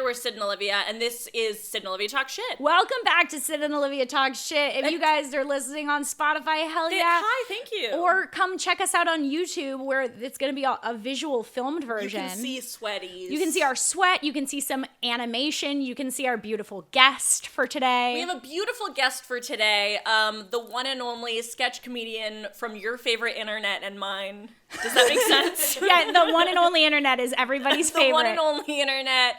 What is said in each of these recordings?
we're Syd and Olivia, and this is Syd and Olivia Talk Shit. Welcome back to Syd and Olivia Talk Shit. If you guys are listening on Spotify, hell yeah. Hi, thank you. Or come check us out on YouTube, where it's going to be a visual filmed version. You can see sweaties. You can see our sweat. You can see some animation. You can see our beautiful guest for today. We have a beautiful guest for today, the one and only sketch comedian from your favorite internet and mine. Does that make sense? Yeah, the one and only internet is everybody's favorite. The one and only internet.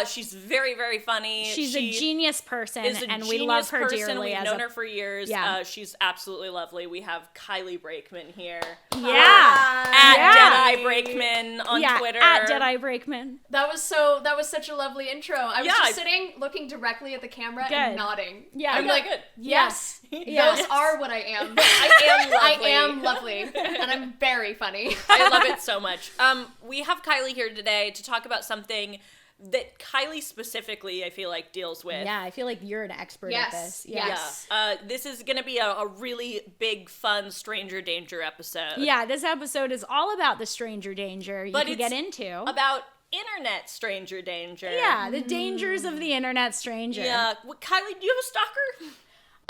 She's very, very funny. She's a genius person, and we love her dearly. We've known her for years. Yeah. She's absolutely lovely. We have Kylie Brakeman here. Yeah. At Deadeye Brakeman on Twitter. At Deadeye Brakeman. That was such a lovely intro. I was just sitting, looking directly at the camera and nodding. Yeah. I'm like, good. yes, those are what I am. I am lovely, and I'm very funny. I love it so much. We have Kylie here today to talk about something that Kylie specifically, I feel like, deals with. Yeah, I feel like you're an expert at this. Yes. Yeah. This is going to be a really big, fun stranger danger episode. Yeah, this episode is all about the stranger danger you can get into. About internet stranger danger. Yeah, the dangers of the internet stranger. Yeah. Kylie, do you have a stalker?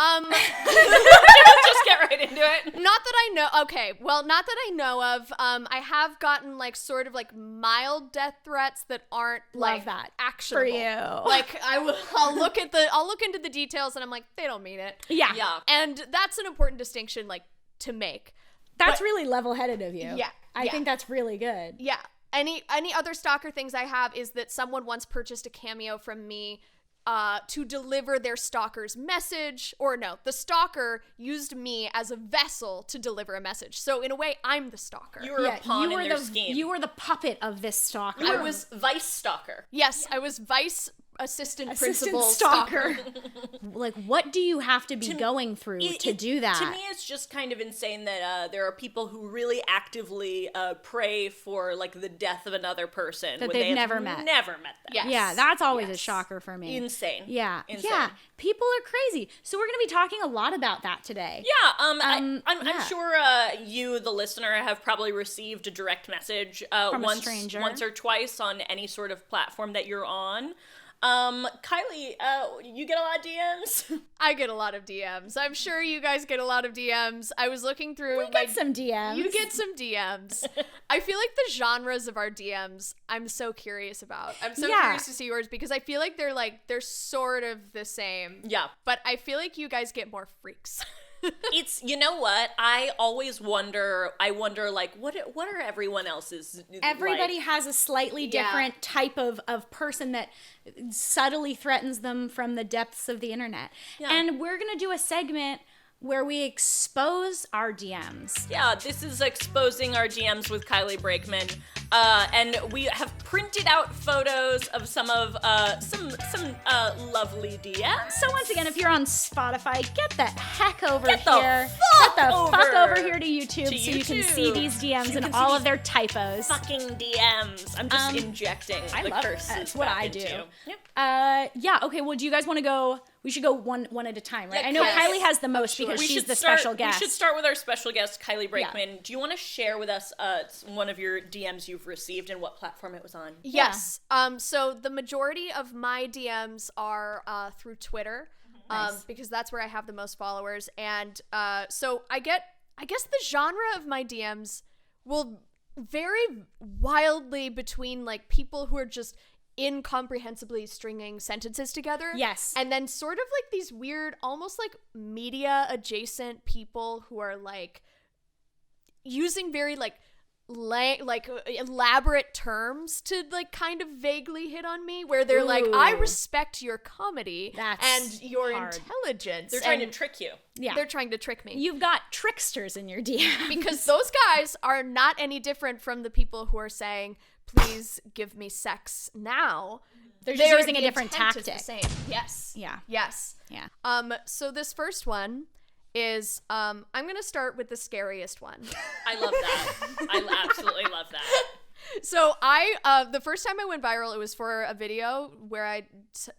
Just get right into it. Not that I know. Okay, well, not that I know of. I have gotten like sort of like mild death threats that aren't like that actionable for you. Like I'll look into the details and I'm like, they don't mean it. Yeah. And that's an important distinction like to make. That's really level-headed of you. Yeah. I think that's really good. Yeah. Any other stalker things I have is that someone once purchased a Cameo from me to deliver their stalker's message, or no, the stalker used me as a vessel to deliver a message. So in a way, I'm the stalker. You were a pawn in their scheme. You were the puppet of this stalker. I was vice stalker. Yes, I was vice assistant principal stalker. Like, what do you have to be going through to do that? To me, it's just kind of insane that there are people who really actively pray for like the death of another person that when they've never met. Never met them. Yes. Yeah, that's always a shocker for me. Insane. Yeah. Insane. Yeah. People are crazy. So we're going to be talking a lot about that today. Yeah. I'm sure you, the listener, have probably received a direct message from a stranger once or twice on any sort of platform that you're on. Kylie, you get a lot of DMs? I get a lot of DMs. I'm sure you guys get a lot of DMs. I was looking through. We get some DMs. You get some DMs. I feel like the genres of our DMs, I'm so curious about. I'm so curious to see yours because I feel like they're sort of the same. Yeah. But I feel like you guys get more freaks. It's, you know what? I always wonder, like, what are everyone else's Everybody like? has a slightly different type of person that subtly threatens them from the depths of the internet. Yeah. And we're going to do a segment where we expose our DMs. Yeah, this is Exposing Our DMs with Kylie Brakeman. And we have printed out photos of some lovely DMs. So once again, if you're on Spotify, get the heck over here. Get the fuck over here to YouTube so you can see these DMs and all of their typos. Fucking DMs. I'm just injecting the curses. That's what I do. Yep. Yeah, okay, well, do you guys want to go? We should go one at a time, right? Yeah, I know Kylie has the most because she's the special guest. We should start with our special guest, Kylie Brakeman. Yeah. Do you want to share with us one of your DMs you've received and what platform it was on? Yes. So the majority of my DMs are through Twitter, because that's where I have the most followers. And so I guess the genre of my DMs will vary wildly between like people who are just incomprehensibly stringing sentences together. Yes. And then sort of like these weird, almost like media adjacent people who are like using very like elaborate terms to like kind of vaguely hit on me, where they're like, I respect your comedy and your intelligence. They're trying to trick you. Yeah. They're trying to trick me. You've got tricksters in your DMs. Because those guys are not any different from the people who are saying, please give me sex now. They're just using a different tactic. The same. Yes. Yeah. Yes. Yeah. So this first one is, I'm going to start with the scariest one. I love that. I absolutely love that. So the first time I went viral, it was for a video where I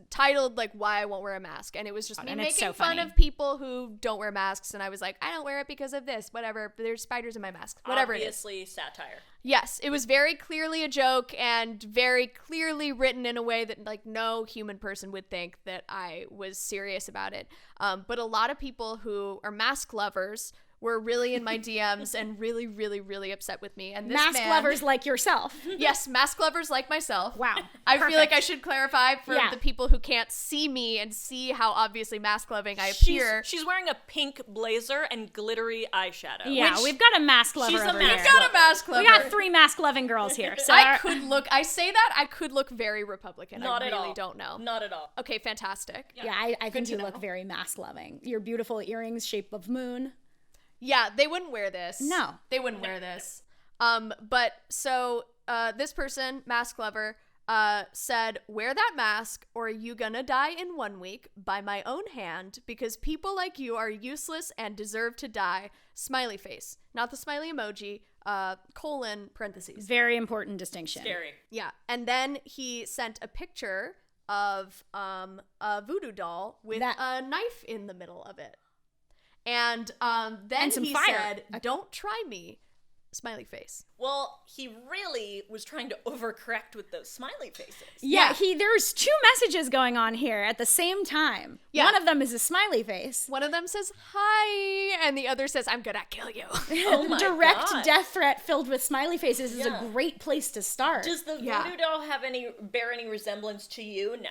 titled like why I won't wear a mask, and it was just me making fun of people who don't wear masks, and I was like, I don't wear it because of this, whatever. There's spiders in my mask, whatever. Obviously satire. Yes, it was very clearly a joke and very clearly written in a way that like no human person would think that I was serious about it. But a lot of people who are mask lovers were really in my DMs and really, really, really upset with me. And this mask lovers like yourself. Yes, mask lovers like myself. Wow. I feel like I should clarify for the people who can't see me and see how obviously mask loving I appear. She's wearing a pink blazer and glittery eyeshadow. Yeah, we've got a mask lover over here. We've got a mask lover. We got 3 mask loving girls here. So I could look very Republican. Not I at really all. don't know. Not at all. Okay, fantastic. yeah, I think you look very mask loving. Your beautiful earrings, shape of moon. Yeah, they wouldn't wear this. No. They wouldn't wear this. But so this person, mask lover, said, wear that mask or you gonna die in 1 week by my own hand because people like you are useless and deserve to die. Smiley face. Not the smiley emoji, colon, parentheses. Very important distinction. Scary. Yeah. And then he sent a picture of a voodoo doll with a knife in the middle of it. And then some he fire. said, don't try me, smiley face. Well, he really was trying to overcorrect with those smiley faces. Yeah, there's 2 messages going on here at the same time. Yeah. One of them is a smiley face. One of them says, hi, and the other says, I'm gonna kill you. Oh my Direct God. death threat filled with smiley faces is a great place to start. Does the voodoo doll bear any resemblance to you? No.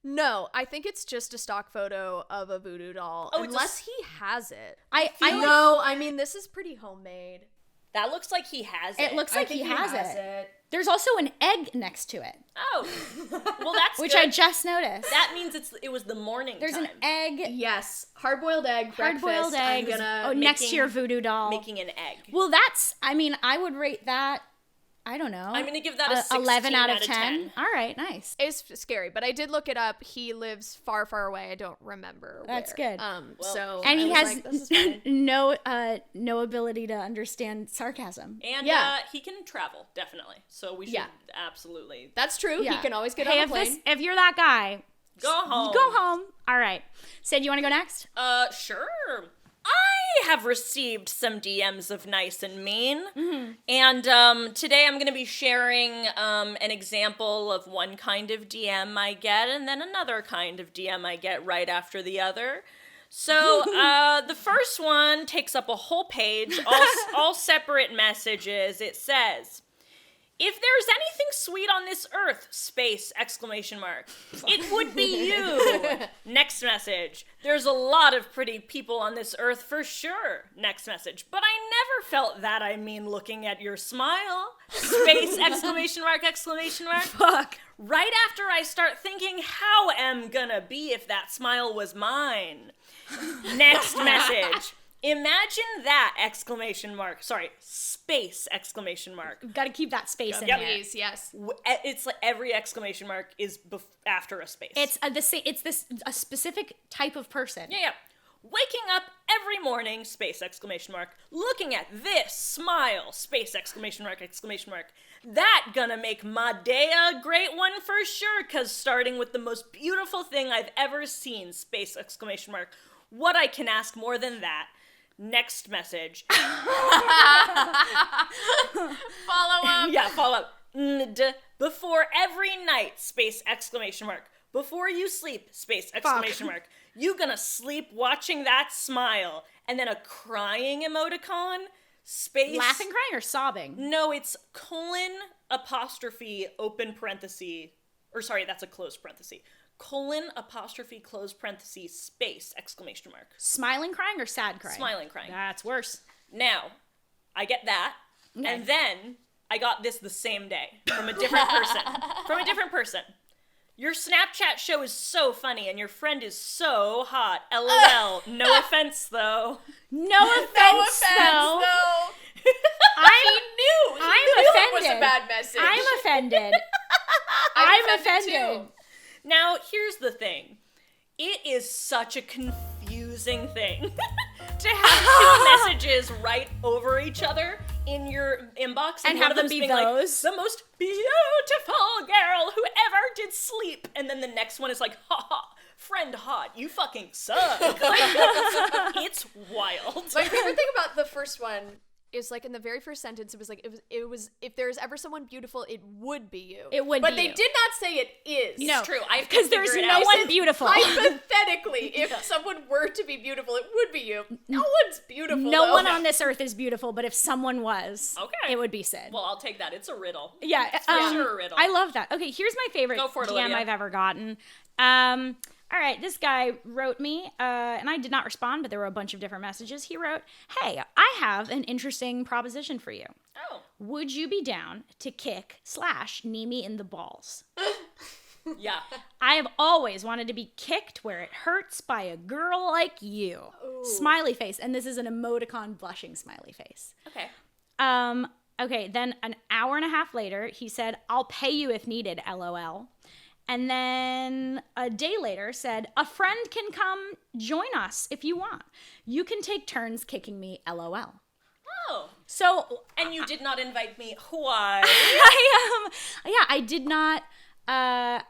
No, I think it's just a stock photo of a voodoo doll, unless he has it. I know. I mean, this is pretty homemade. That looks like he has it. It looks like he has it. There's also an egg next to it. Oh. Well, that's which good. I just noticed. That means it was the morning There's time. an egg. Yes, hard-boiled egg, Hard-boiled egg. Next to your voodoo doll. Making an egg. Well, I would rate that, I don't know. I'm going to give that a 16 11 out of 10. All right, nice. It's scary, but I did look it up. He lives far, far away. I don't remember That's where. good. So And I he was has like, this is fine. no ability to understand sarcasm. And he can travel, definitely. So we should absolutely. That's true. Yeah. He can always get on a plane. If you're that guy, Go home. Go home. All right. Sid, you want to go next? Sure. I have received some DMs of nice and mean. Mm-hmm. And today I'm going to be sharing an example of one kind of DM I get and then another kind of DM I get right after the other. So the first one takes up a whole page, all separate messages. It says, if there's anything sweet on this earth, space, exclamation mark, it would be you. Next message. There's a lot of pretty people on this earth for sure. Next message. But I never felt that, I mean, looking at your smile. Space, exclamation mark, exclamation mark. Fuck. Right after I start thinking, how am gonna be if that smile was mine? Next message. Imagine that, exclamation mark. Sorry, space, exclamation mark. Got to keep that space in Yep. there. Please, yes. It's like every exclamation mark is after a space. It's a specific type of person. Yeah. Waking up every morning, space, exclamation mark. Looking at this, smile, space, exclamation mark, exclamation mark. That gonna make my day a great one for sure, cause starting with the most beautiful thing I've ever seen, space, exclamation mark. What I can ask more than that. Next message. Follow up. Yeah, follow up. Before every night, space, exclamation mark. Before you sleep, space, exclamation mark. You gonna sleep watching that smile. And then a crying emoticon, space. Laughing, crying, or sobbing? No, it's colon, apostrophe, open parenthesis. Or sorry, that's a closed parenthesis. Colon, apostrophe, close parenthesis, space, exclamation mark. Smiling, crying, or sad crying? Smiling, crying. That's worse. Now, I get that, Okay. and then I got this the same day from a different person. Your Snapchat show is so funny, and your friend is so hot. LOL. No offense, though. No offense, though. I'm offended. It was a bad message. I'm offended. I'm offended. Too. Now, here's the thing. It is such a confusing thing to have two messages right over each other. in your inbox And one have of them them's be being those. like, the most beautiful girl who ever did sleep, and then the next one is like, ha ha, friend hot, you fucking suck. It's wild. My favorite thing about the first one is like in the very first sentence, it was if there's ever someone beautiful, it would be you. It would but be they you. did not say it is. It's No, true. I because there's no one beautiful. Hypothetically, if someone were to be beautiful, it would be you. No one's beautiful. No though. one on this earth is beautiful, but if someone was, Okay. it would be Syd. Well, I'll take that. It's a riddle. Yeah, It's for sure a riddle. I love that. Okay, here's my favorite Go for it, DM Olivia. I've ever gotten. All right, this guy wrote me, and I did not respond, but there were a bunch of different messages. He wrote, "Hey, I have an interesting proposition for you. Oh. Would you be down to kick/knee me in the balls? Yeah. I have always wanted to be kicked where it hurts by a girl like you." Ooh. Smiley face, and this is an emoticon blushing smiley face. Okay. Okay, then an hour and a half later, he said, "I'll pay you if needed, LOL." And then a day later said, "A friend can come join us if you want. You can take turns kicking me, LOL." Oh. So, And you did not invite me. Why? I did not, I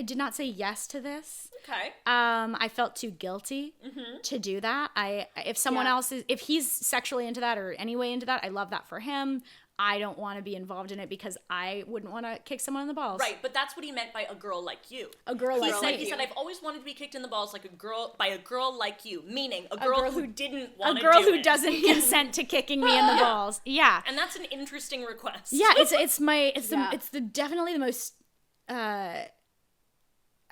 did not say yes to this. Okay. I felt too guilty to do that. If someone else is, if he's sexually into that or any way into that, I love that for him. I don't want to be involved in it because I wouldn't want to kick someone in the balls. Right, but that's what he meant by a girl like you. A girl like me. He said, I've always wanted to be kicked in the balls like a girl like you, meaning a girl who didn't want to do it. A girl who doesn't consent to kicking me in the balls. Yeah. And that's an interesting request. Yeah, it's definitely the most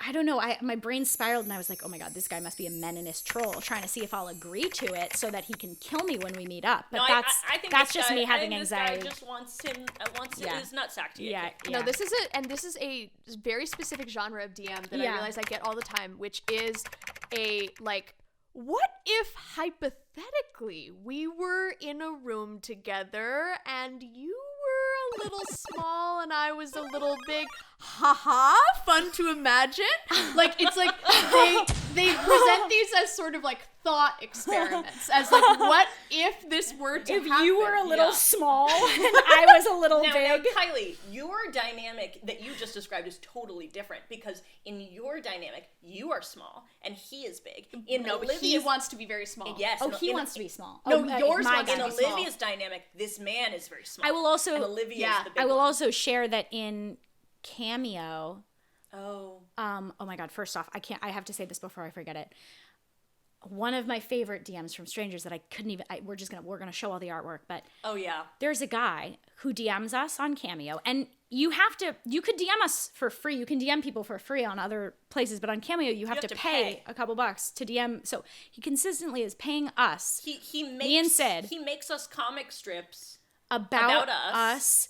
I don't know. My brain spiraled and I was like, oh my God, this guy must be a meninist troll trying to see if I'll agree to it so that he can kill me when we meet up. But I think that's this just guy, me having I think anxiety. This guy just wants his nutsack to get kicked. No, this is a very specific genre of DM that I realize I get all the time, which is a like, what if hypothetically we were in a room together and you were a little small and I was a little big? Haha, fun to imagine. Like, it's like they present these as sort of like thought experiments, as like, what if this were to happen? If you were a little small and I was a little Now, big. Kylie, your dynamic that you just described is totally different because in your dynamic, you are small and he is big. But he wants to be very small. Yes. Oh, he wants to be small. No, Oh, yours my wants to God. be small. Olivia's dynamic, this man is very small. I will also, and Olivia is the big I will one. also share that in Cameo. Oh. Oh my God. First off, I have to say this before I forget it. One of my favorite DMs from strangers that I couldn't even, we're going to show all the artwork, but Oh, yeah. there's a guy who DMs us on Cameo, and you could DM us for free. You can DM people for free on other places, but on Cameo, you have to pay a couple bucks to DM. So he consistently is paying us. Me and Syd. He makes us comic strips about us. us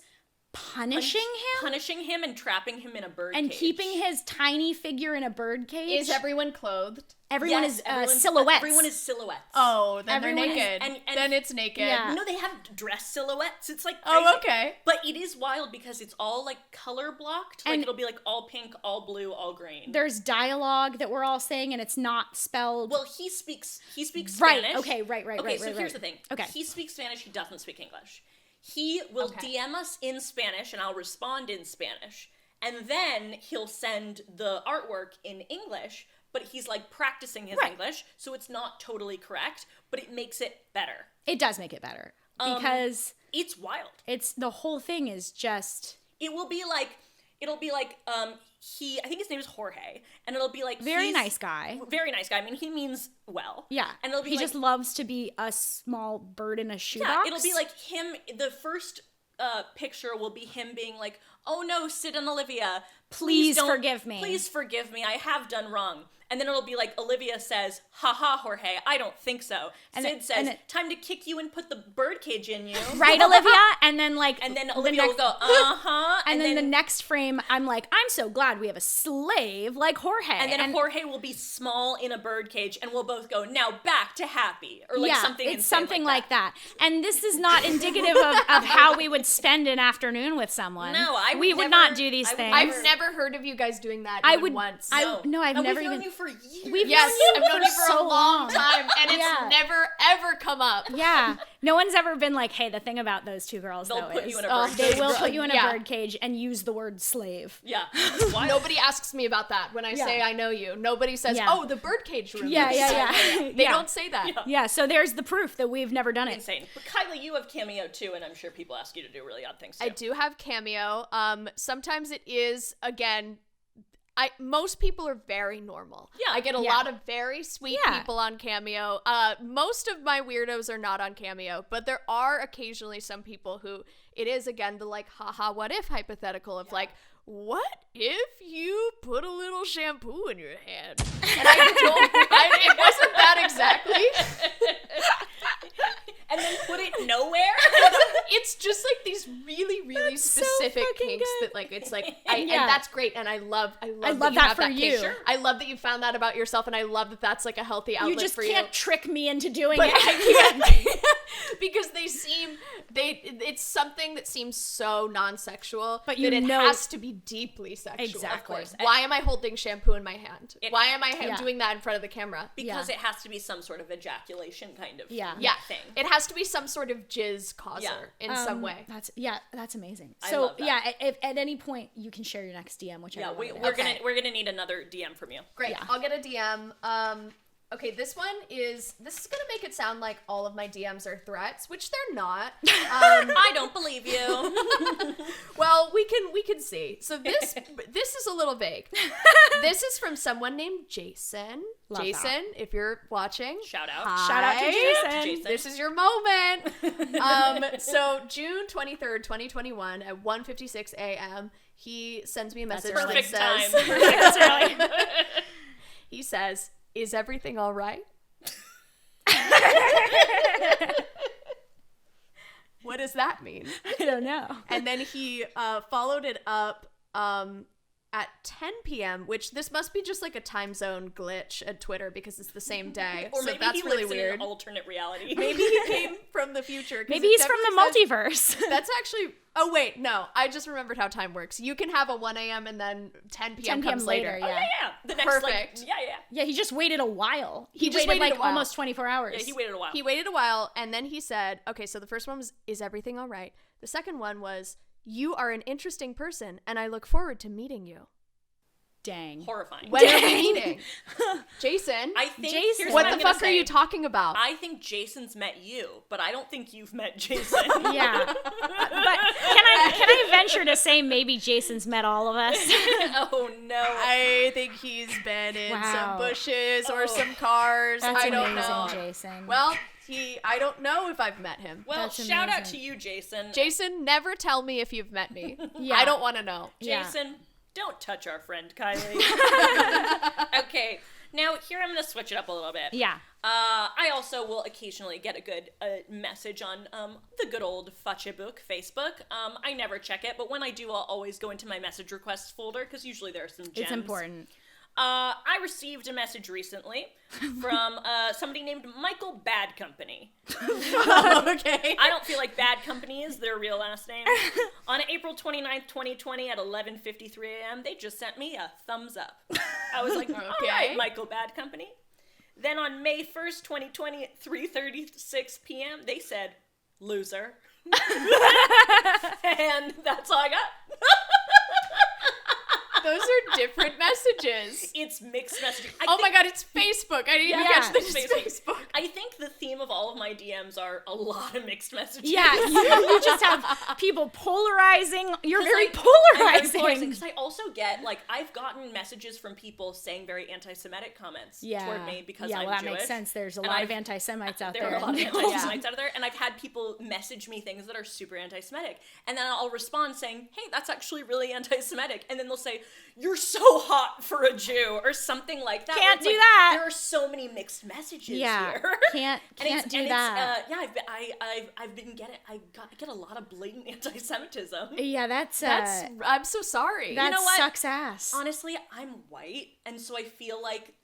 punishing him and trapping him in a bird and cage. keeping his tiny figure in a bird cage. Is everyone clothed? Everyone Yes, is silhouettes. Everyone is silhouettes. Oh, then Everyone is- they're naked. and- then it's naked. Yeah. No, they have dress silhouettes. It's like crazy. Oh, okay. But it is wild because it's all like color blocked. Like And- it'll be like all pink, all blue, all green. There's dialogue that we're all saying, and it's not spelled. Well, he speaks right. Spanish. Okay. Right. Okay, so right. here's the thing. Okay. He speaks Spanish, he doesn't speak English. He will DM us in Spanish and I'll respond in Spanish. And then he'll send the artwork in English, but he's like practicing his English, so it's not totally correct, but it makes it better. It does make it better because It's wild. it's the whole thing is just It'll be like I think his name is Jorge, and it'll be like very nice guy. Very nice guy. I mean, he means well. Yeah, And it'll be he like, just loves to be a small bird in a shoebox. yeah, it'll be like him. The first picture will be him being like, "Oh no, Syd and Olivia, Please don't- forgive me. Please forgive me. I have done wrong." And then it'll be like Olivia says, "Haha, Jorge, I don't think so." And Sid it- says, and it- "Time to kick you and put the birdcage in you." right, Olivia, and then like And then the Olivia will next- go, "Uh-huh." And then the next frame, I'm like, I'm so glad we have a slave like Jorge. And then Jorge will be small in a birdcage, and we'll both go, "Now back to happy," or like something. it's insane something like that. And this is not indicative of how we would spend an afternoon with someone. No, we would not do these things. I've never heard of you guys doing that I even would once. No, I've And never we've known even. you for for years. We've Yes, known I've known you for so a long time, and it's Yeah. never ever come up. Yeah. No one's ever been like, hey, the thing about those two girls, They'll though, put is you in a bird they cage. will put you in a Yeah. bird cage and use the word slave. Yeah. Why? Nobody asks me about that when I Yeah. say I know you. Nobody says, Yeah. "Oh, the birdcage room." Yeah. They Yeah. don't say that. Yeah. Yeah, so there's the proof that we've never done it. Insane. But Kylie, you have Cameo too, and I'm sure people ask you to do really odd things too. I do have Cameo. Sometimes it is, again, most people are very normal. Yeah. I get a Yeah. lot of very sweet Yeah. people on Cameo. Most of my weirdos are not on Cameo, but there are occasionally some people who it is, again, the like, haha, what if hypothetical of like, what if you put a little shampoo in your hand? And it wasn't that exactly. And then put it nowhere? It's just like these really, really That's so specific fucking kinks good. that like it's like Yeah. and that's great, and I love love that you that have for that you. kink. I love that you found that about yourself, and I love that that's like a healthy outlet You just for can't you. trick me into doing But it. I can't because it's something that seems so non-sexual, But you that it know- has to be deeply sexual. Exactly. Of course. Why am I holding shampoo in my hand? Why am I Yeah. doing that in front of the camera? Because Yeah. it has to be some sort of ejaculation kind of Yeah. Yeah, thing. it has to be some sort of jizz causer Yeah. in some way. That's amazing. I So love that. yeah, if at any point you can share your next DM, whichever Yeah, one it is. we're gonna need another DM from you. Great. Yeah. I'll get a DM. Okay, this is gonna make it sound like all of my DMs are threats, which they're not. I don't believe you. Well, we can see. So this is a little vague. This is from someone named Jason. Love Jason, if you're watching, Shout out. Shout out to Hi. Jason. Jason. this is your moment. So June 23rd, 2021 at 1:56 a.m. he sends me a message that Perfect says, time. That's early. he says, "Is everything all right?" What does that mean? I don't know. And then he followed it up at 10 p.m., which this must be just like a time zone glitch at Twitter because it's the same day. Or so maybe that's he really lives weird. in an alternate reality. Maybe he came from the future. 'cause Maybe it he's from the definitely multiverse. says- That's actually. Oh wait, no. I just remembered how time works. You can have a 1 a.m. and then 10 p.m. 10 p.m. comes later. later, Oh, yeah. The next Perfect. Like, yeah. Yeah, he just waited a while. He just waited waited like a while. almost 24 hours. Yeah, he waited a while. He waited a while, and then he said, okay, so the first one was, "Is everything all right?" The second one was, "You are an interesting person, and I look forward to meeting you." Dang. Horrifying. When are we meeting? Jason, I think Jason. here's what I'm the gonna fuck are say. you talking about? I think Jason's met you, but I don't think you've met Jason. Yeah. But can I venture to say maybe Jason's met all of us? Oh no. I think he's been in Wow. some bushes or Oh. some cars. That's I don't amazing, know. Jason. Well, I don't know if I've met him. Well, That's shout out amazing. to you, Jason. Jason, never tell me if you've met me. Yeah. I don't want to know. Yeah. Jason, don't touch our friend Kylie. Okay, now here I'm gonna switch it up a little bit. Yeah. I also will occasionally get a good message on the good old Futchebook Facebook. I never check it, but when I do, I'll always go into my message requests folder because usually there are some gems. It's important. I received a message recently from somebody named Michael Bad Company. Okay. I don't feel like Bad Company is their real last name. On April 29th, 2020 at 11:53 a.m., they just sent me a thumbs up. I was like, all right, Michael Bad Company. Then on May 1st, 2020 at 3:36 p.m., they said, loser. And that's all I got. Those are different messages. It's mixed messaging. Oh my god, it's Facebook. I didn't even Yeah. catch that it's Facebook. Facebook. I think the theme of all of my DMs are a lot of mixed messages. Yeah, you just have people polarizing. You're very polarizing. polarizing. Because I also get, like, I've gotten messages from people saying very anti-Semitic comments toward me because I'm well, that Jewish. makes sense. There's a And lot I've- of anti-Semites out There there. are a lot of in the world. anti-Semites out there, and I've had people message me things that are super anti-Semitic, and then I'll respond saying, "Hey, that's actually really anti-Semitic," and then they'll say, "You're so hot for a Jew," or something like that. where Can't it's do like, that. There are so many mixed messages Yeah, here. can't And do that. yeah, I've been getting, I get a lot of blatant anti-Semitism. Yeah, that's I'm so sorry. that know what? sucks ass. Honestly, I'm white, and so I feel like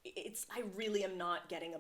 I really am not getting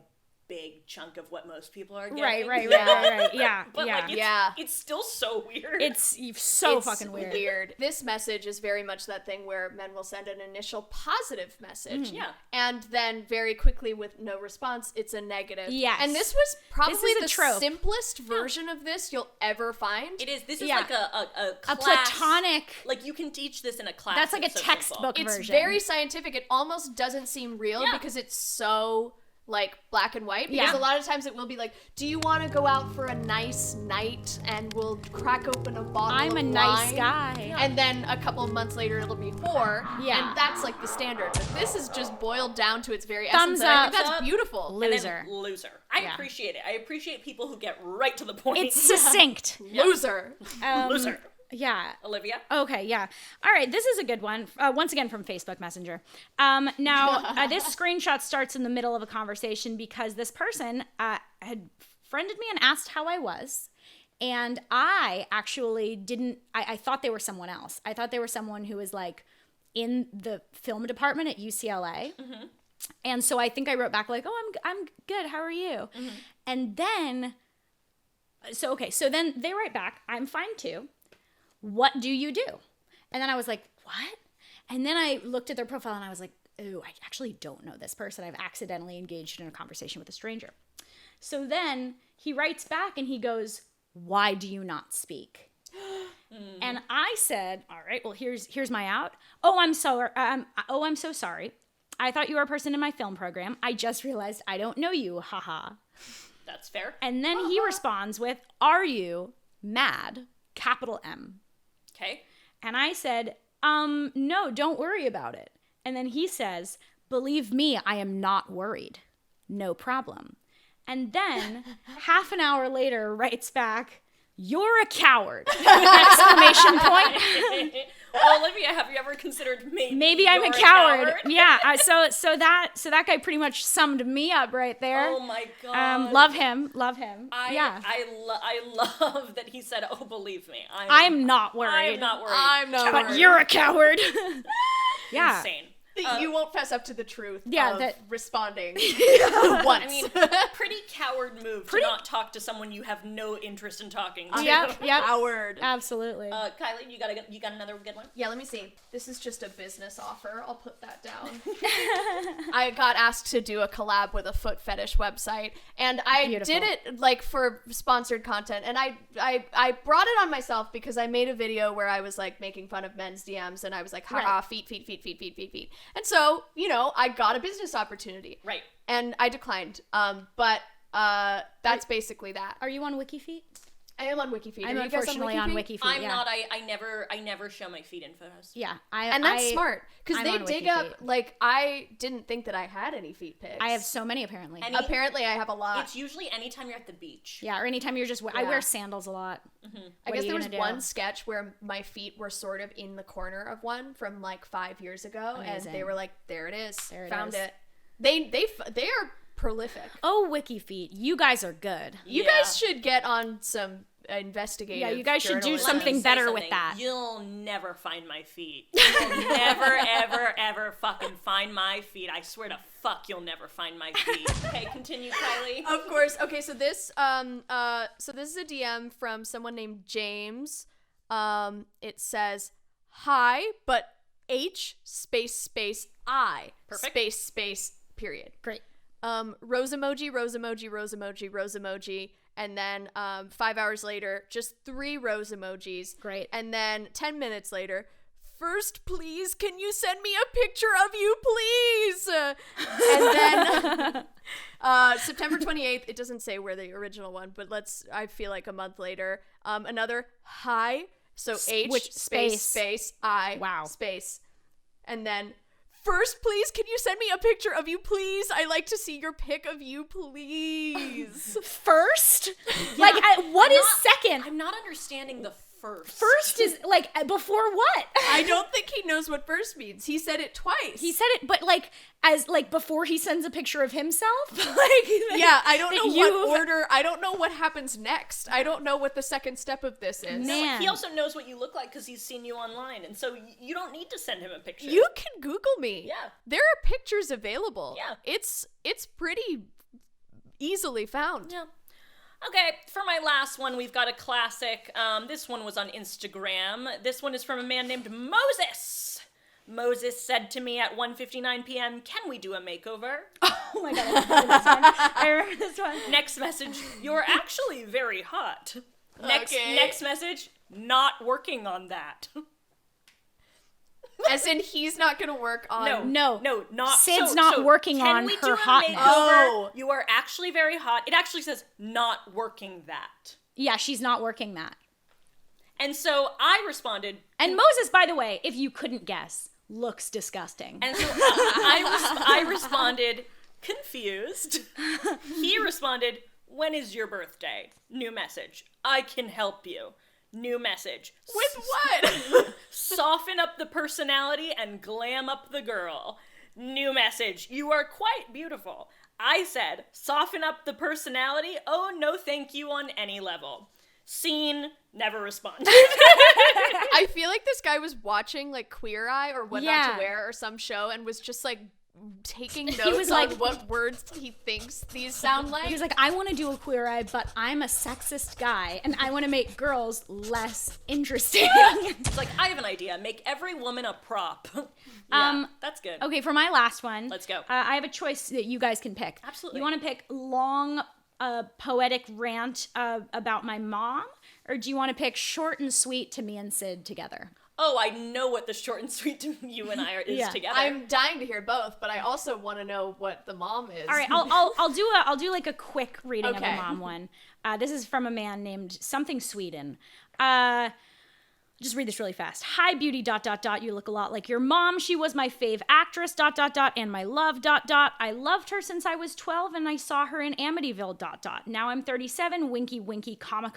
big chunk of what most people are getting. Right. Yeah. But yeah. like, it's still so weird. It's so fucking weird. This message is very much that thing where men will send an initial positive message. Yeah. And then very quickly with no response, it's a negative. Yes. And this was probably This is a the trope. simplest version of this you'll ever find. It is. This is Yeah. like a A class, platonic. like you can teach this in a class. That's like in a social textbook ball. It's version. very scientific. It almost doesn't seem real Yeah. because it's so like black and white. Because Yeah. a lot of times it will be like, do you want to go out for a nice night and we'll crack open a bottle I'm of a wine? nice guy. And then a couple of months later it'll be whore. Yeah. And that's like the standard. But this is just boiled down to its very Thumbs essence. And I think up. that's beautiful. And then Loser. loser. I Yeah. appreciate it. I appreciate people who get right to the point. It's succinct. Loser. Loser. Yeah. Olivia? Okay, yeah. All right, this is a good one. Once again from Facebook Messenger. Now, this screenshot starts in the middle of a conversation because this person had friended me and asked how I was. And I actually didn't, I thought they were someone else. I thought they were someone who was like in the film department at UCLA. Mm-hmm. And so I think I wrote back like, oh, I'm good. How are you? Mm-hmm. And then, so then they write back, I'm fine too. What do you do? And then I was like, what? And then I looked at their profile and I was like, oh, I actually don't know this person. I've accidentally engaged in a conversation with a stranger. So then he writes back and he goes, why do you not speak? And I said, all right, well, here's my out. Oh, I'm so sorry. I thought you were a person in my film program. I just realized I don't know you. Haha. That's fair. And then he responds with, are you mad? Capital M. Okay. And I said, no, don't worry about it. And then he says, believe me, I am not worried. No problem. And then half an hour later writes back, you're a coward! Exclamation point. Well, Olivia, have you ever considered Maybe I'm a coward. Yeah. So that guy pretty much summed me up right there. Oh my god. Love him. Yeah. I love that he said, "Oh, believe me, I'm not worried. I'm not worried." I'm not But worried. you're a coward. Yeah. Insane. You won't fess up to the truth Yeah, of that- responding once. I mean, pretty coward move to not talk to someone you have no interest in talking to. Yep. Coward. Absolutely. Kylie, you got another good one? Yeah, let me see. This is just a business offer. I'll put that down. I got asked to do a collab with a foot fetish website, and I Beautiful. did it like for sponsored content, and I brought it on myself because I made a video where I was like making fun of men's DMs, and I was like, haha, feet. And so, I got a business opportunity. Right. And I declined. But that's basically that. Are you on WikiFeet? I am on WikiFeet. I'm Are you guys unfortunately on WikiFeet. I'm yeah. not. I never show my feet in photos. Yeah, And that's smart because I'm they on dig WikiFeet. up. Like, I didn't think that I had any feet pics. I have so many apparently. Apparently, I have a lot. It's usually anytime you're at the beach. Yeah, or anytime you're just. I Yeah. wear sandals a lot. I guess there was one sketch where my feet were sort of in the corner of one from like 5 years ago, Amazing. and they were like, "There it is, There it found is. it." They are prolific. Oh, WikiFeet, you guys are good. You guys should get on some investigative. Yeah, you guys should do journalism. something Let me say better with something. that. You'll never find my feet. You'll never, ever, ever fucking find my feet. I swear to fuck, you'll never find my feet. Okay, continue, Kylie. Of course. Okay, so this is a DM from someone named James. It says, "Hi, but H space I Perfect. space period." Great. Rose emoji, rose emoji, rose emoji, rose emoji, and then 5 hours later, just 3 rose emojis. Great. And then 10 minutes later, first, please, can you send me a picture of you, please? And then September 28th, it doesn't say where the original one, but I feel like a month later, another hi, so H space I space, and then first, please, can you send me a picture of you, please? I like to see your pic of you, please. First? Like, what is second? I'm not understanding the first. First is, like, before what? I don't think he knows what first means. He said it twice. He said it, but, like, as, like, before he sends a picture of himself? Like, yeah, I don't know what order. I don't know what happens next. I don't know what the second step of this is. Man. He also knows what you look like because he's seen you online, and so you don't need to send him a picture. You can Google me. Yeah. There are pictures available. Yeah. It's pretty Easily found. Yeah. Okay, for my last one, we've got a classic. This one was on Instagram. This one is from a man named Moses. Moses said to me at 1:59 p.m., "Can we do a makeover?" Oh my god, I remember this one. Next message, "You're actually very hot." Next message, "Not working on that." As in, he's not gonna work on. No, not. Syd's not working on her hotness. Oh, you are actually very hot. It actually says not working that. Yeah, she's not working that. And so I responded. And Moses, by the way, if you couldn't guess, looks disgusting. And so I responded, confused. He responded, "When is your birthday?" New message. "I can help you." New message. With what? "Soften up the personality and glam up the girl." New message. "You are quite beautiful." I said, "Soften up the personality? Oh, no thank you on any level." Seen, never responded. I feel like this guy was watching like Queer Eye or What Not to Wear or some show and was just like taking notes on what words he thinks these sound like. He was like, I want to do a Queer Eye, but I'm a sexist guy, and I want to make girls less interesting. It's like, I have an idea. Make every woman a prop. Yeah, that's good. Okay, for my last one. Let's go. I have a choice that you guys can pick. Absolutely. You want to pick long, poetic rant about my mom, or do you want to pick short and sweet to me and Syd together? Oh, I know what the short and sweet to you and I is together. I'm dying to hear both, but I also want to know what the mom is. All right, I'll do like a quick reading of the Okay. mom one. This is from a man named something Sweden. Just read this really fast. Hi, beauty, ... You look a lot like your mom. She was my fave actress, ... And my love, ... I loved her since I was 12 and I saw her in Amityville, ... Now I'm 37, winky, winky, comma.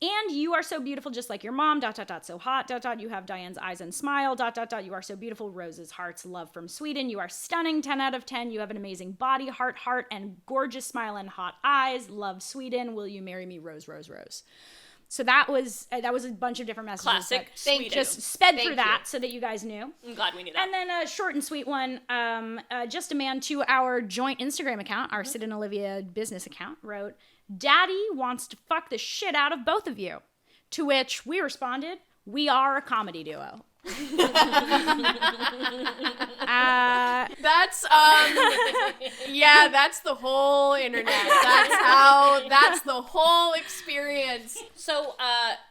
And you are so beautiful, just like your mom, ... So hot, ... You have Diane's eyes and smile, ... You are so beautiful, roses, hearts, love from Sweden. You are stunning, 10 out of 10. You have an amazing body, heart, and gorgeous smile and hot eyes. Love Sweden. Will you marry me, rose, rose, rose. So that was a bunch of different messages. Classic Sweden. Just sped through that so that you guys knew. I'm glad we knew that. And then a short and sweet one, just a man to our joint Instagram account, our Syd and Olivia business account, wrote, "Daddy wants to fuck the shit out of both of you." To which we responded, "We are a comedy duo." That's that's the whole internet. That's the whole experience. So,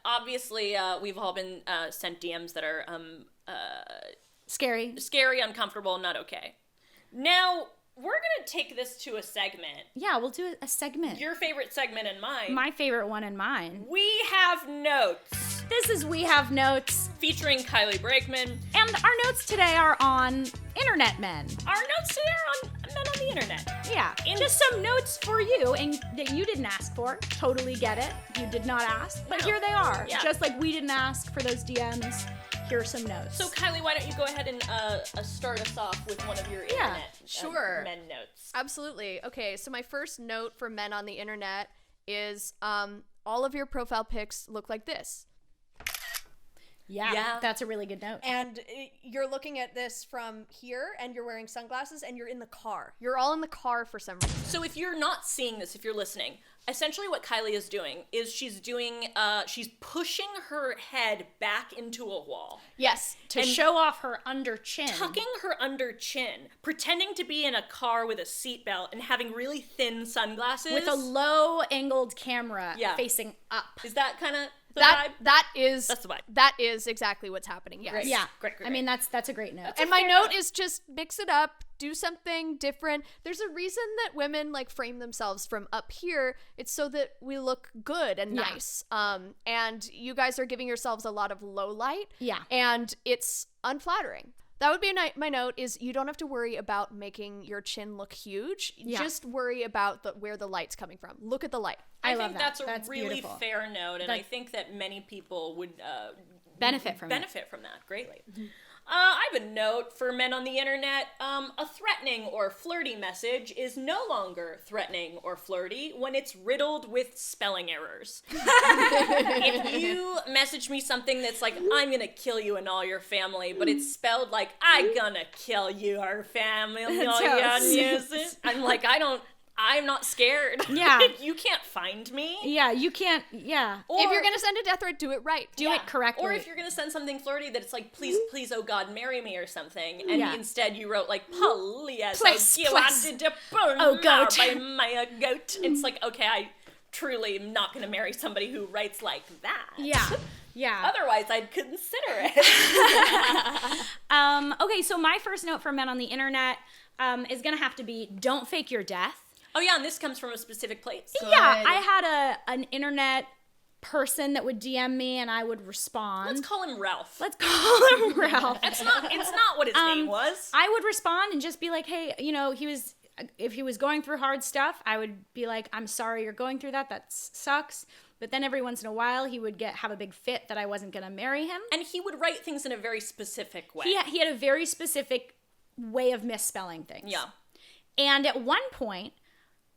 obviously, we've all been sent DMs that are Scary. uncomfortable, not okay. Now, we're gonna take this to a segment. Yeah, we'll do a segment. Your favorite segment and mine. My favorite one and mine. We Have Notes. This is We Have Notes. Featuring Kylie Brakeman. And our notes today are on internet men. Our notes today are on men on the internet. Yeah, just some notes for you and that you didn't ask for. Totally get it. You did not ask, but here they are. Yeah. Just like we didn't ask for those DMs. Here are some notes. So Kylie, why don't you go ahead and start us off with one of your internet men notes. Absolutely. Okay, so my first note for men on the internet is all of your profile pics look like this. Yeah, that's a really good note. And you're looking at this from here, and you're wearing sunglasses, and you're in the car. You're all in the car for some reason. So if you're not seeing this, if you're listening, essentially what Kylie is doing is she's pushing her head back into a wall. Yes. To show off her under chin. Tucking her under chin, pretending to be in a car with a seatbelt and having really thin sunglasses. With a low angled camera facing up. Is that kind of the That's the vibe. That is exactly what's happening. Yes. Great. Yeah. Great. I mean, that's a great note. And my note is just mix it up, do something different. There's a reason that women like frame themselves from up here. It's so that we look good and nice. And you guys are giving yourselves a lot of low light. Yeah. And it's unflattering. That would be my note is you don't have to worry about making your chin look huge. Yeah. Just worry about where the light's coming from. Look at the light. I love think that. that's a really beautiful. fair note, and I think that many people would benefit from that greatly. I have a note for men on the internet. A threatening or flirty message is no longer threatening or flirty when it's riddled with spelling errors. If you message me something that's like, "I'm gonna kill you and all your family," but it's spelled like, "I gonna kill your family," I'm like, I'm not scared. Yeah. You can't find me. Yeah, you can't, yeah. Or, if you're gonna send a death threat, do it right. Do it correctly. Or if you're gonna send something flirty that it's like, please, please, oh God, marry me or something, and Yeah. instead you wrote like, please, Please, you please. wanted to burn Oh, goat. by my goat. It's like, okay, I truly am not gonna marry somebody who writes like that. Yeah. Yeah. Otherwise, I'd consider it. Okay, so my first note for men on the internet is gonna have to be, don't fake your death. Oh yeah, and this comes from a specific place. Yeah, I had an internet person that would DM me and I would respond. Let's call him Ralph. Let's call him Ralph. It's not what his name was. I would respond and just be like, hey, if he was going through hard stuff, I would be like, I'm sorry you're going through that. That sucks. But then every once in a while, he would have a big fit that I wasn't going to marry him. And he would write things in a very specific way. He had a very specific way of misspelling things. Yeah. And at one point,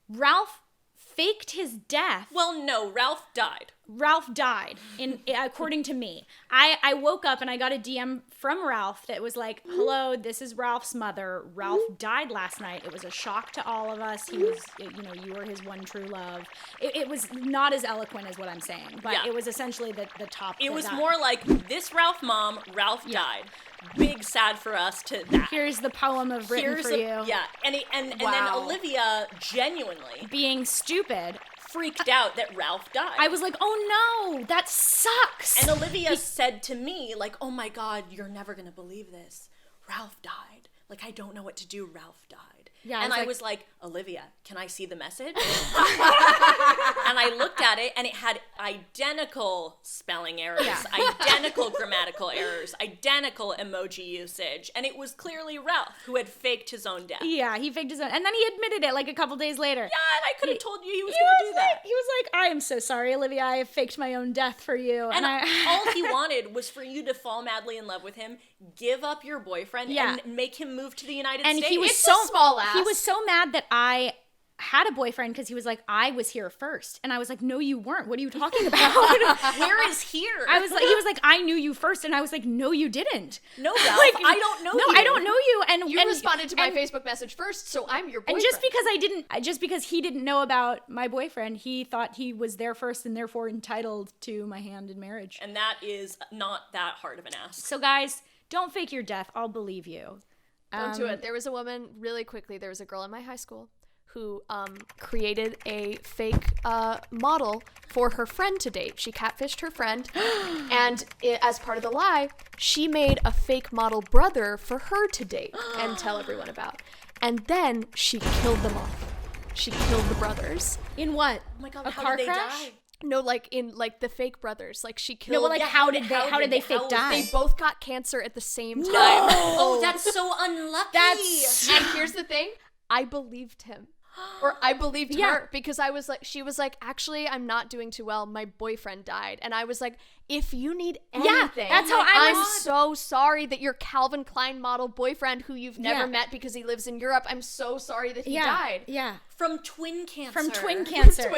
Ralph faked his death. Well, no, Ralph died. Ralph died, according to me. I woke up and I got a DM from Ralph that was like, hello, this is Ralph's mother. Ralph died last night. It was a shock to all of us. He was, you were his one true love. It was not as eloquent as what I'm saying, but it was essentially the top. It was more like, this Ralph mom, Ralph died. Big sad for us to that. Here's the poem of written for you. Yeah, and then Olivia genuinely being stupid freaked out that Ralph died. I was like, oh no, that sucks. And Olivia said to me, like, oh my God, you're never gonna believe this. Ralph died. Like, I don't know what to do. Ralph died. Yeah, and I was like, Olivia, can I see the message? And I looked at it, and it had identical spelling errors, identical grammatical errors, identical emoji usage, and it was clearly Ralph who had faked his own death. Yeah, he faked his own, and then he admitted it like a couple days later. Yeah, and I could have told you he was going to do that. He was like, I am so sorry, Olivia, I have faked my own death for you. And all he wanted was for you to fall madly in love with him, give up your boyfriend, and make him move to the United States. He was so small ass. He was so mad that I had a boyfriend because he was like, I was here first. And I was like, no, you weren't. What are you talking about? Where is here? He was like, I knew you first. And I was like, no, you didn't. No, Ralph, I don't know you. No, I don't know you. And you responded to my Facebook message first, so I'm your boyfriend. And just because he didn't know about my boyfriend, he thought he was there first and therefore entitled to my hand in marriage. And that is not that hard of an ask. So guys, don't fake your death. I'll believe you. Don't do it. There was a woman, really quickly, there was a girl in my high school who created a fake model for her friend to date. She catfished her friend, and as part of the lie, she made a fake model brother for her to date and tell everyone about. And then she killed them all. She killed the brothers. In what? Oh my God, a how car did they crash? die? No, like in the fake brothers. Like she killed. No, but like how did they fake die? They both got cancer at the same time. No! Oh, that's so unlucky. And here's the thing, I believed him. Or I believed her because she was like, actually, I'm not doing too well. My boyfriend died. And I was like, if you need anything, that's how I'm so sorry that your Calvin Klein model boyfriend who you've never met because he lives in Europe, I'm so sorry that he died. Yeah. From twin cancer. Twin cancer,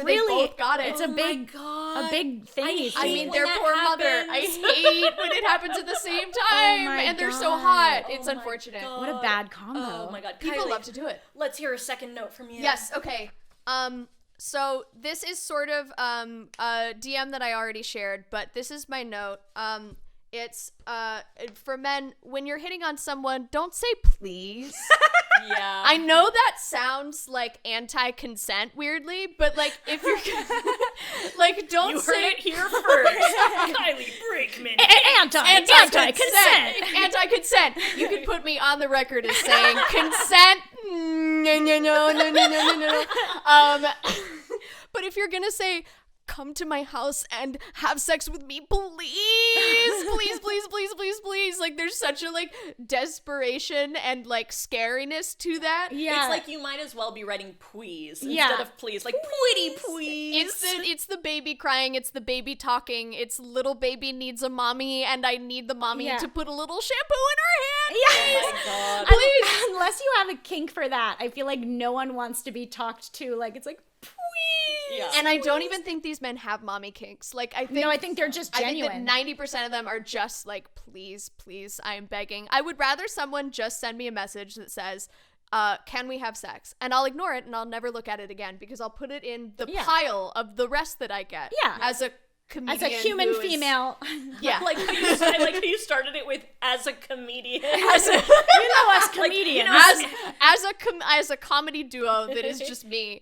they both got it. It's a big thing. I mean, their poor mother. I hate when it happens at the same time, and they're so hot. It's unfortunate. What a bad combo. Oh my God, people Kylie, love to do it. Let's hear a second note from you. Yes. Okay. So this is sort of a DM that I already shared, but this is my note. It's for men, when you're hitting on someone, don't say please. Yeah. I know that sounds like anti-consent weirdly, but like if you're like don't you say heard it here first. Kylie Brakeman. Anti-consent. Anti-consent. You can put me on the record as saying consent. No. But if you're gonna say, come to my house and have sex with me, please. Like, there's such a, like, desperation and, like, scariness to that. Yeah. It's like you might as well be writing please instead of please. Like, pretty please. It's the baby crying. It's the baby talking. It's little baby needs a mommy, and I need the mommy to put a little shampoo in her hand. Yes. Oh my God. Please. Unless you have a kink for that, I feel like no one wants to be talked to. Like, it's like, please. Yeah. And I don't even think these men have mommy kinks. Like, I think they're just genuine. I think that 90% of them are just like, please, I am begging. I would rather someone just send me a message that says, can we have sex? And I'll ignore it and I'll never look at it again because I'll put it in the Yeah. pile of the rest that I get. Yeah. As a comedian, As a human who is- female. Yeah. Like I like how you started it with as a comedian. as a, You know us comedians. as a comedy duo that is just me.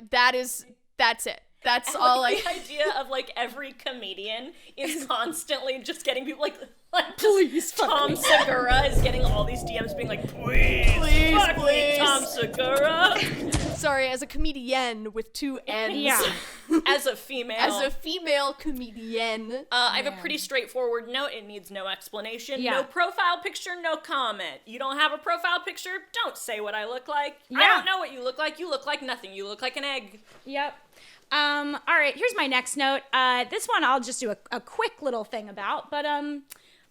That's it. That's all the idea of like every comedian is constantly just getting people like Please fuck Tom me. Segura is getting all these DMs being like, please fuck me, please. Tom Segura. Sorry, as a comedian with 2 N's. Yeah. As a female. As a female comedian. I have a pretty straightforward note. It needs no explanation. Yeah. No profile picture, no comment. You don't have a profile picture, don't say what I look like. I Yeah. don't know what you look like. You look like nothing. You look like an egg. Yep. All right, here's my next note. This one I'll just do a quick little thing about, but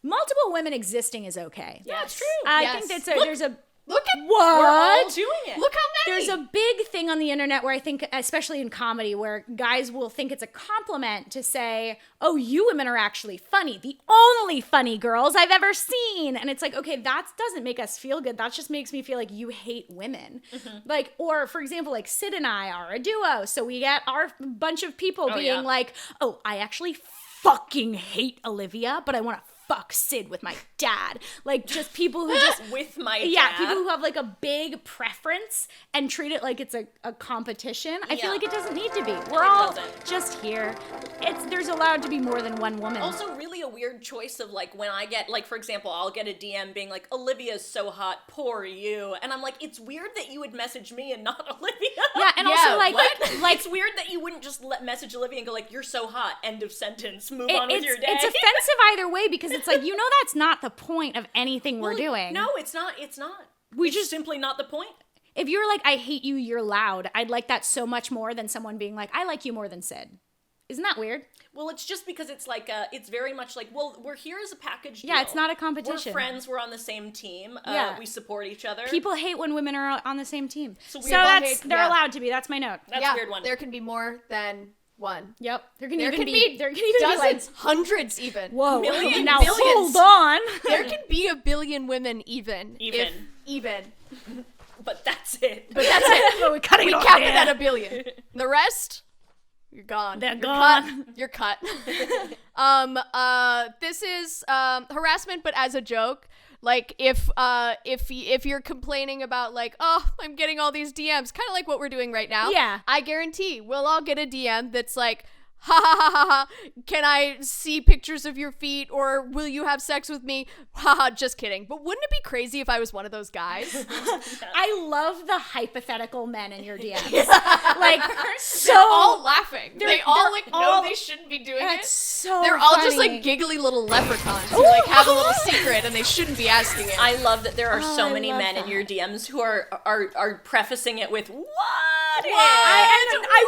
multiple women existing is okay. Yeah, it's true. I Yes. think Look- there's a Look at what? We're all doing it. Look how many. There's a big thing on the internet where I think, especially in comedy, where guys will think it's a compliment to say, oh, you women are actually funny. The only funny girls I've ever seen. And it's like, okay, that doesn't make us feel good. That just makes me feel like you hate women. Like, or for example, like Syd and I are a duo. So we get our bunch of people being yeah. like, oh, I actually fucking hate Olivia, but I want to fuck Syd with my dad. Like, just people who just With my yeah, dad. people who have like a big preference and treat it like it's a competition. I feel Yeah. like it doesn't need to be. We're all doesn't. just here. There's allowed to be more than one woman. Also, really a weird choice of like when I get like, for example, I'll get a DM being like, Olivia's so hot, poor you, and I'm like, it's weird that you would message me and not Olivia. yeah, and Yeah, also like what? like It's weird that you wouldn't just message Olivia and go like, you're so hot, end of sentence, move on with your day. it's offensive either way because it's like, you know, that's not the point of anything we're doing. No, it's not. It's not. We It's just- simply not the point. If you're like, I hate you, you're loud, I'd like that so much more than someone being like, I like you more than Syd. Isn't that weird? Well, it's just because it's like it's very much like, well, we're here as a package deal. Yeah, it's not a competition. We're friends. We're on the same team. Yeah. We support each other. People hate when women are on the same team. So So, we all that's hate- they're yeah. allowed to be. That's my note. That's yeah, a weird one. There can be more than one. Yep. There can There even can be there can even dozens, be like, hundreds even. whoa. millions, now billions. hold on. There can be a billion women even. Even. Even. But that's it. But that's it. But we're cutting We it off capped it there. at a billion. The rest, you're gone. They're You're gone. Cut. You're cut. This is harassment, but as a joke. Like if you're complaining about like, oh, I'm getting all these DMs, kind of like what we're doing right now. Yeah. I guarantee we'll all get a DM that's like, ha ha ha ha ha, can I see pictures of your feet, or will you have sex with me? Haha, just kidding. But wouldn't it be crazy if I was one of those guys? I love the hypothetical men in your DMs. Like, so They're all laughing. They all they're like all- know they shouldn't be doing that's it. so They're all just funny. like giggly little leprechauns who like have a little secret and they shouldn't be asking it. I love that there are Oh, so I many love men in that. your DMs who are prefacing it with what? I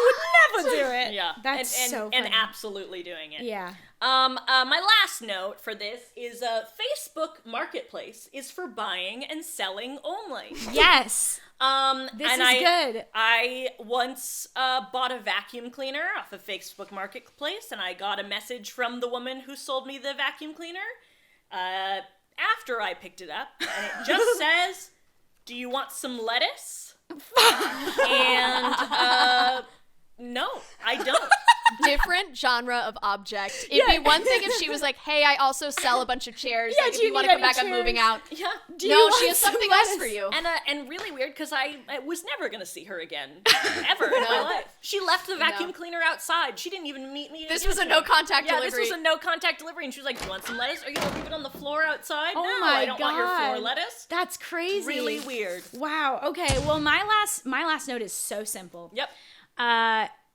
would never do it. Yeah, That's and, so and funny. absolutely doing it. Yeah. My last note for this is Facebook Marketplace is for buying and selling only. Yes. This and is good. I once bought a vacuum cleaner off of Facebook Marketplace, and I got a message from the woman who sold me the vacuum cleaner after I picked it up, and it just says, "Do you want some lettuce?" And no, I don't. Different genre of object. It'd be one thing if she was like, hey, I also sell a bunch of chairs. Yeah, like, do if you you want need to come any back, I'm moving chairs? out. Yeah. Do you No, want she has some something else lettuce? for you. And really weird because I was never gonna see her again, ever in my life. She left the vacuum cleaner outside. She didn't even meet me. This to was give a it to me. no-contact Yeah, delivery. this was a no contact delivery, and she was like, "Do you want some lettuce? Are you gonna leave it on the floor outside? Oh no, my I don't want your floor God. lettuce." That's crazy. Really weird. Wow. Okay. Well, my last note is so simple. Yep.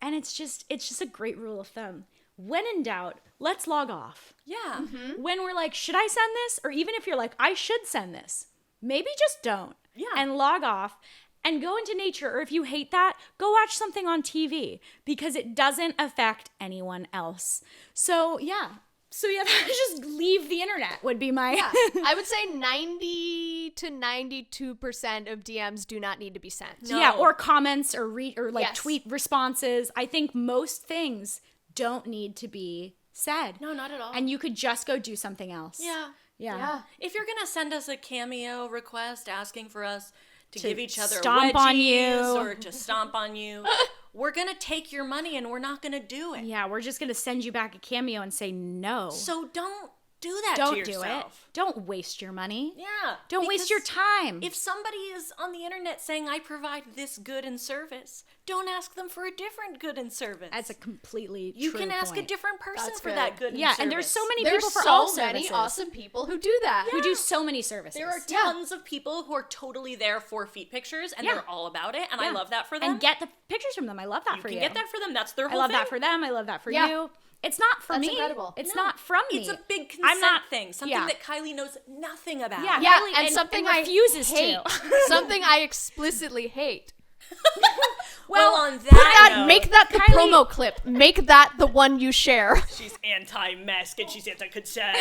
And it's just a great rule of thumb. When in doubt, let's log off. Yeah. When we're like, should I send this? Or even if you're like, I should send this, maybe just don't. Yeah. And log off and go into nature. Or if you hate that, go watch something on TV because it doesn't affect anyone else. So yeah, just leave the internet would be my. Yeah, I would say 90 to 92% of DMs do not need to be sent. No. Yeah, or comments or like Yes. tweet responses. I think most things don't need to be said. No, not at all. And you could just go do something else. yeah. Yeah. Yeah. If you're gonna send us a Cameo request asking for us to give each other stomp wedgies on you. or to stomp on you. We're going to take your money and we're not going to do it. Yeah, we're just going to send you back a Cameo and say no. So don't do that Don't to do yourself. it. Don't waste your money. Yeah. Don't waste your time. If somebody is on the internet saying, I provide this good and service, don't ask them for a different good and service. That's a completely You true can ask point. a different person That's for good. that good and Yeah, service. and there's so many There's people for so all many services. awesome people who do that. Who do so many services. There are tons of people who are totally there for feet pictures, and they're all about it, and I love that for them. And get the pictures from them. I love that for you. You can get that for them. That's their I whole love thing. that for them. I love that for Yeah. you. It's not for That's me. incredible. It's No, not from me. It's a big consent I'm not, thing. Something yeah. that Kylie knows nothing about. Yeah. Yeah, Kylie- and and- something and refuses I hate. to. Something I explicitly hate. Well, on Put that that, note, make that the Kylie- promo clip. Make that the one you share. she's anti-mask and she's anti-consent.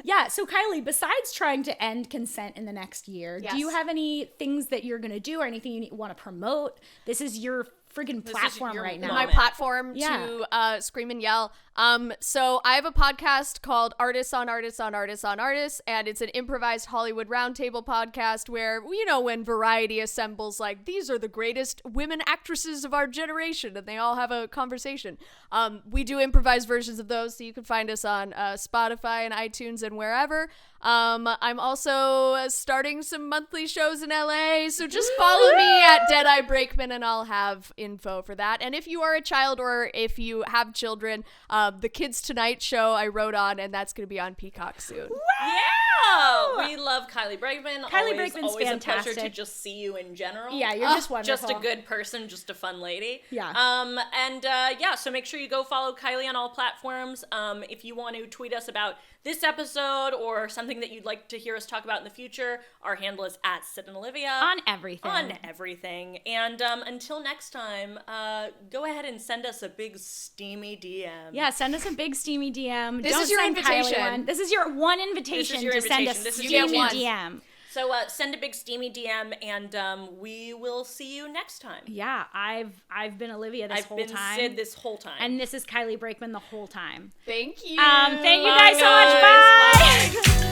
Yeah, so Kylie, besides trying to end consent in the next year, Yes. do you have any things that you're going to do or anything you want to promote? This is your friggin' is platform your right now. My moment. platform to scream and yell. So I have a podcast called Artists on Artists on Artists on Artists, and it's an improvised Hollywood roundtable podcast where, you know, when Variety assembles, like, these are the greatest women actresses of our generation, and they all have a conversation. We do improvised versions of those, so you can find us on Spotify and iTunes and wherever. I'm also starting some monthly shows in LA, so just follow me at Deadeye Brakeman and I'll have info for that. And if you are a child or if you have children, the Kids Tonight show I wrote on, and that's going to be on Peacock soon. Yeah, we love Kylie Brakeman. Kylie Brakeman's always a pleasure to fantastic. just see you in general. Yeah, you're just wonderful. Just a good person, just a fun lady. Yeah. So make sure you go follow Kylie on all platforms. If you want to tweet us about this episode or something that you'd like to hear us talk about in the future, our handle is at Syd Olivia. On everything. On everything. And until next time, go ahead and send us a big steamy DM. Yeah, send us a big steamy DM. This Don't is your send Kylie invitation. one. This is your one invitation your to send invitation. a This is your steamy one. DM. So send a big steamy DM, and we will see you next time. Yeah, I've been Olivia this whole I've been time. Syd this whole time. And this is Kylie Brakeman the whole time. Thank you. Thank you Bye, guys so much. guys. Bye.